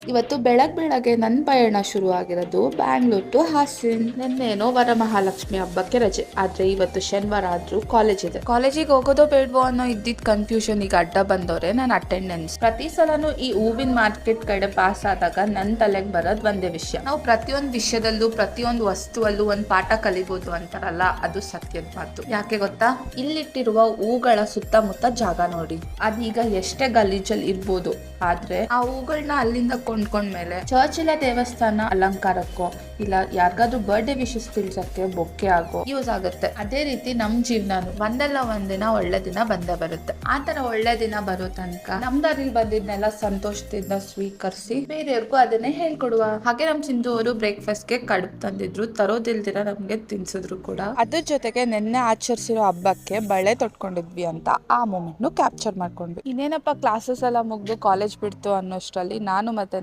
ಇವತ್ತು ಬೆಳಗ್ಗೆ ನನ್ನ ಪಯಣ ಶುರು ಆಗಿರೋದು ಬ್ಯಾಂಗ್ಳೂರ್ ಟು ಹಾಸನ್. ನಿನ್ನೇನೋ ವರಮಹಾಲಕ್ಷ್ಮಿ ಹಬ್ಬಕ್ಕೆ ರಜೆ, ಆದ್ರೆ ಇವತ್ತು ಶನಿವಾರ ಆದ್ರೂ ಕಾಲೇಜ್ ಇದೆ. ಕಾಲೇಜಿಗೆ ಹೋಗೋದೋ ಬೇಡವೋ ಅನ್ನೋ ಇದ್ದಿದ್ ಕನ್ಫ್ಯೂಷನ್ ಈಗ ಅಡ್ಡ ಬಂದವ್ರೆ ನನ್ನ ಅಟೆಂಡೆನ್ಸ್. ಪ್ರತಿ ಸಲನೂ ಈ ಹೂವಿನ ಮಾರ್ಕೆಟ್ ಕಡೆ ಪಾಸ್ ಆದಾಗ ನನ್ ತಲೆಗೆ ಬರೋದ್ ಒಂದೇ ವಿಷಯ: ನಾವು ಪ್ರತಿಯೊಂದು ವಿಷಯದಲ್ಲೂ ಪ್ರತಿಯೊಂದು ವಸ್ತುವಲ್ಲೂ ಒಂದ್ ಪಾಠ ಕಲಿಬಹುದು ಅಂತಾರಲ್ಲ, ಅದು ಸತ್ಯದ ಮಾತು. ಯಾಕೆ ಗೊತ್ತಾ? ಇಲ್ಲಿಟ್ಟಿರುವ ಹೂಗಳ ಸುತ್ತಮುತ್ತ ಜಾಗ ನೋಡಿ. ಅದೀಗ ಎಷ್ಟೇ ಗಲೀಜಲ್ಲಿ ಇರ್ಬೋದು, ಆದ್ರೆ ಆ ಹೂಗಳನ್ನ ಅಲ್ಲಿಂದ ಕೊಂಡ್ಕೊಂಡ್ಮೇಲೆ ಚರ್ಚ್ ಇಲ್ಲ ದೇವಸ್ಥಾನ ಅಲಂಕಾರಕ್ಕೋ ಇಲ್ಲ ಯಾರಿಗಾದ್ರೂ ಬರ್ಡೇ ವಿಶಸ್ ತಿಳ್ಸಕ್ಕೆ ಬೊಕ್ಕೆ ಆಗೋ ಯೂಸ್ ಆಗುತ್ತೆ. ಅದೇ ರೀತಿ ನಮ್ ಜೀವನನು ಒಂದಲ್ಲ ಒಂದಿನ ಒಳ್ಳೆ ದಿನ ಬಂದೇ ಬರುತ್ತೆ. ಆತರ ಒಳ್ಳೆ ದಿನ ಬರೋ ತನಕ ನಮ್ ದಾರಿಲಿ ಬಂದಿದ್ನೆಲ್ಲ ಸಂತೋಷದಿಂದ ಸ್ವೀಕರಿಸಿ ಬೇರೆಯವ್ರಿಗೂ ಅದನ್ನೇ ಹೇಳ್ಕೊಡುವ. ಹಾಗೆ ನಮ್ ಸಿಂಧು ಅವರು ಬ್ರೇಕ್ಫಾಸ್ಟ್ ಗೆ ಕಡುಬು ತಂದಿದ್ರು, ತರೋದಿಲ್ದಿರ ನಮ್ಗೆ ತಿನ್ಸಿದ್ರು ಕೂಡ. ಅದ್ರ ಜೊತೆಗೆ ನಿನ್ನೆ ಆಚರಿಸಿರೋ ಹಬ್ಬಕ್ಕೆ ಬಳೆ ತೊಟ್ಕೊಂಡಿದ್ವಿ ಅಂತ ಆ ಮೂಮೆಂಟ್ ನು ಕ್ಯಾಪ್ಚರ್ ಮಾಡ್ಕೊಂಡ್ವಿ. ಇನ್ನೇನಪ್ಪ ಕ್ಲಾಸಸ್ ಎಲ್ಲ ಮುಗ್ದು ಕಾಲೇಜ್ ಬಿಡ್ತು ಅನ್ನೋಷ್ಟರಲ್ಲಿ ನಾನು ಮತ್ತೆ